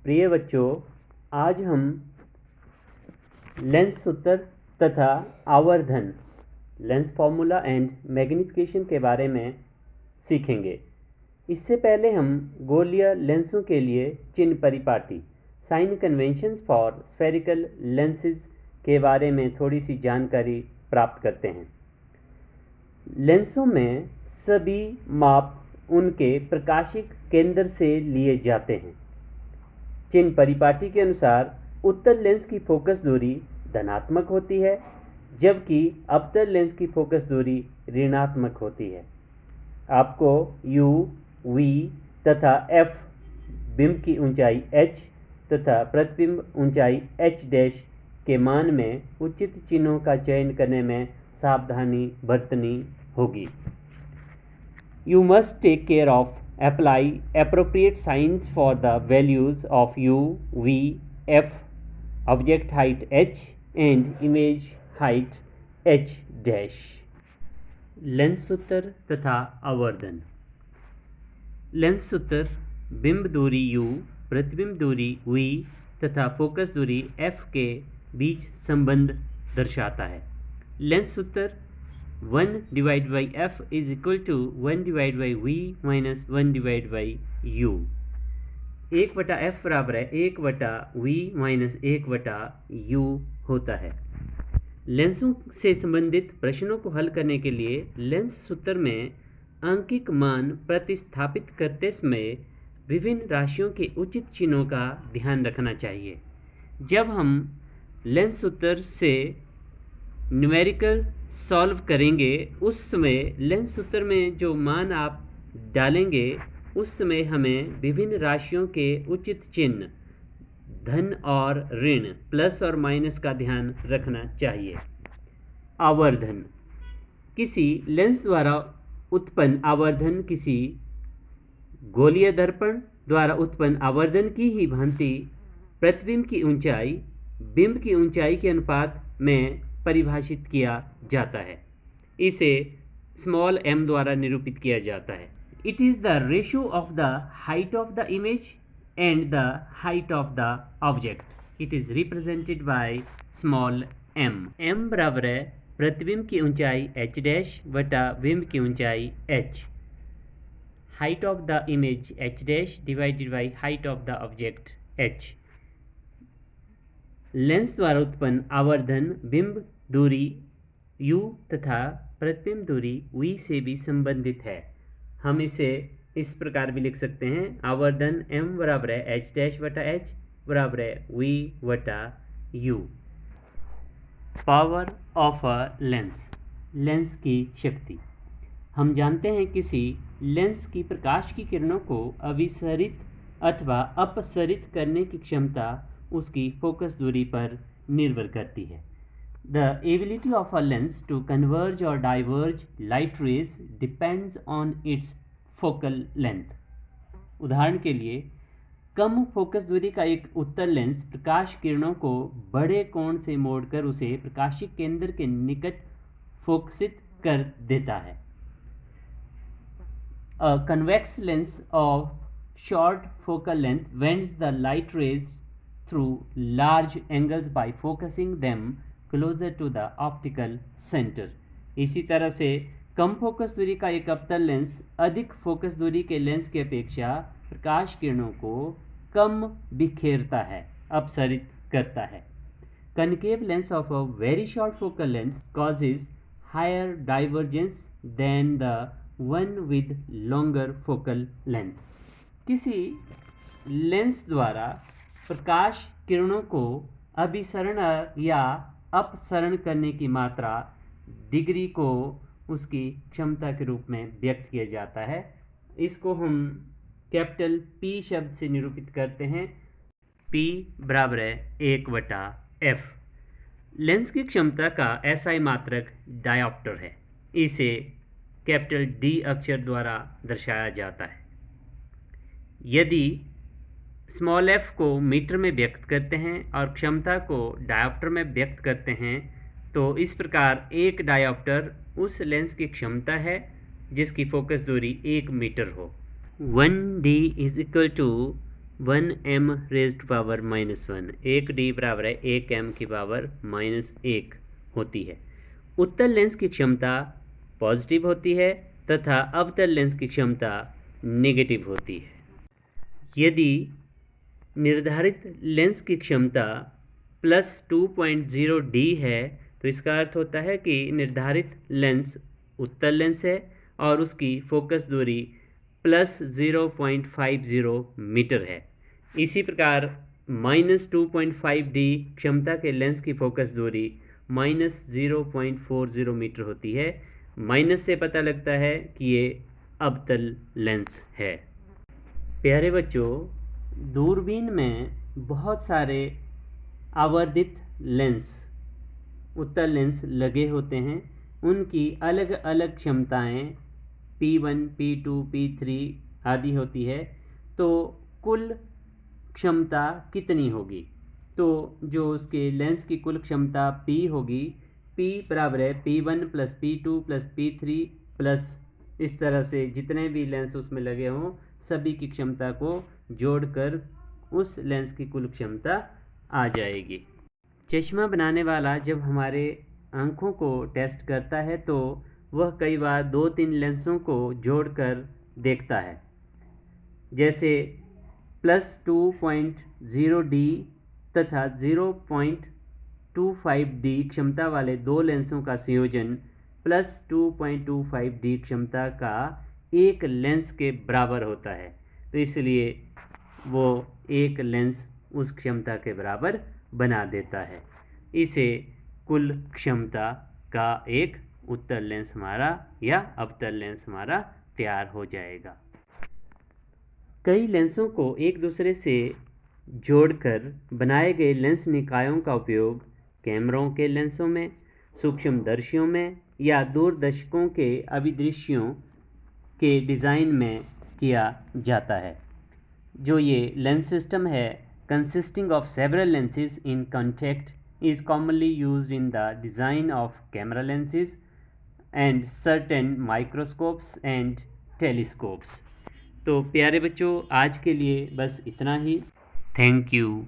प्रिय बच्चों, आज हम लेंस सूत्र तथा आवर्धन लेंस फार्मूला एंड मैग्निफिकेशन के बारे में सीखेंगे। इससे पहले हम गोलीय लेंसों के लिए चिन्ह परिपाटी sign conventions for spherical lenses के बारे में थोड़ी सी जानकारी प्राप्त करते हैं। लेंसों में सभी माप उनके प्रकाशिक केंद्र से लिए जाते हैं। चिन्ह परिपाटी के अनुसार उत्तल लेंस की फोकस दूरी धनात्मक होती है, जबकि अवतल लेंस की फोकस दूरी ऋणात्मक होती है। आपको U, V तथा F बिंब की ऊंचाई h तथा प्रतिबिंब ऊंचाई h' के मान में उचित चिन्हों का चयन करने में सावधानी बरतनी होगी। You must take care of apply appropriate signs for the values of U, V, F, object height h and image height h'। Lens सूत्र तथा आवर्धन। लेंस सूत्र बिंब दूरी U, प्रतिबिंब दूरी V तथा फोकस दूरी F के बीच संबंध दर्शाता है। लेंस सूत्र 1/f is equal to 1/v minus 1/u। 1/f बराबर है 1/v माइनस 1/u होता है। लेंसों से संबंधित प्रश्नों को हल करने के लिए लेंस सूत्र में अंकिक मान प्रतिस्थापित करते समय विभिन्न राशियों के उचित चिन्हों का ध्यान रखना चाहिए। जब हम लेंस सूत्र से न्यूमेरिकल सॉल्व करेंगे उस समय लेंस सूत्र में जो मान आप डालेंगे उस समय हमें विभिन्न राशियों के उचित चिन्ह धन और ऋण प्लस और माइनस का ध्यान रखना चाहिए। आवर्धन। किसी लेंस द्वारा उत्पन्न आवर्धन किसी गोलीय दर्पण द्वारा उत्पन्न आवर्धन की ही भांति प्रतिबिंब की ऊंचाई बिंब की ऊंचाई के अनुपात में परिभाषित किया जाता है। इसे स्मॉल m द्वारा निरूपित किया जाता है। It is the ratio of the height of the image and the height of the object. It is represented by small m। m बराबर है प्रतिबिंब की ऊंचाई h' बटा बिंब की ऊंचाई h। Height of the image h' divided by height of the object h। Lens द्वारा उत्पन्न आवर्धन बिंब दूरी U तथा प्रतिबिंब दूरी V से भी संबंधित है। हम इसे इस प्रकार भी लिख सकते हैं, आवर्धन m बराबर है h' बटा h बराबर है V बटा U। Power of a lens. Lens की शक्ति। हम जानते हैं किसी लेंस की प्रकाश की किरणों को अभिसरित अथवा अपसरित करने की क्षमता उसकी फोकस दूरी पर निर्भर करती है। The ability of a lens to converge or diverge light rays depends on its focal length। उदाहरण के लिए कम फोकस दूरी का एक उत्तल लेंस प्रकाश किरणों को बड़े कोण से मोड़कर उसे प्रकाशिक केंद्र के निकट फोकसित कर देता है। A convex lens of short focal length bends the light rays through large angles by focusing them closer to the optical center। इसी तरह से कम फोकस दूरी का एक अवतल लेंस अधिक फोकस दूरी के लेंस की अपेक्षा प्रकाश किरणों को कम बिखेरता है, अपसरित करता है। Concave lens of a very short focal lens causes higher divergence than the one with longer focal length। किसी लेंस द्वारा प्रकाश किरणों को अभिसरण या अपसरण करने की मात्रा डिग्री को उसकी क्षमता के रूप में व्यक्त किया जाता है। इसको हम कैपिटल P शब्द से निरूपित करते हैं। P बराबर है 1/f। लेंस की क्षमता का SI मात्रक डायोप्टर है। इसे कैपिटल D अक्षर द्वारा दर्शाया जाता है। यदि स्मॉल f को मीटर में व्यक्त करते हैं और क्षमता को डायोप्टर में व्यक्त करते हैं तो इस प्रकार एक डायोप्टर उस लेंस की क्षमता है जिसकी फोकस दूरी 1 मीटर हो। 1d is equal to 1m⁻⁻1, 1d बराबर है 1m⁻⁻1 होती है। उत्तल लेंस की क्षमता पॉजिटिव होती है तथा अवतल लेंस की क्षमता नेगेटिव होती है। यदि निर्धारित लेंस की क्षमता +2.0d है तो इसका अर्थ होता है कि निर्धारित लेंस उत्तल लेंस है और उसकी फोकस दूरी +0.50 मीटर है। इसी प्रकार -2.5d क्षमता के लेंस की फोकस दूरी -0.40 मीटर होती है। माइनस से पता लगता है कि ये अवतल लेंस है। प्यारे बच्चों, दूरबीन में बहुत सारे आवर्धित लेंस उत्तल लेंस लगे होते हैं। उनकी अलग अलग क्षमताएं P1, P2, P3 आदि होती है। तो कुल क्षमता कितनी होगी? तो जो उसके लेंस की कुल क्षमता P होगी, P बराबर है P1 + P2 + P3 प्लस इस तरह से जितने भी लेंस उसमें लगे हों सभी की क्षमता को जोड़कर उस लेंस की कुल क्षमता आ जाएगी। चश्मा बनाने वाला जब हमारे आँखों को टेस्ट करता है तो वह कई बार 2-3 लेंसों को जोड़कर देखता है। जैसे +2.0d तथा 0.25d क्षमता वाले दो लेंसों का संयोजन +2.25d क्षमता का एक लेंस के बराबर होता है। तो इसलिए वो एक लेंस उस क्षमता के बराबर बना देता है। इसे कुल क्षमता का एक उत्तल लेंस हमारा या अवतल लेंस हमारा तैयार हो जाएगा। कई लेंसों को एक दूसरे से जोड़कर बनाए गए लेंस निकायों का उपयोग कैमरों के लेंसों में, सूक्ष्मदर्शियों में या दूरदर्शकों के अभिदृश्यों के डिज़ाइन में किया जाता है। जो ये लेंस सिस्टम है consisting of several lenses in contact is commonly used in the design of camera lenses and certain microscopes and telescopes। तो प्यारे बच्चों, आज के लिए बस इतना ही। Thank you.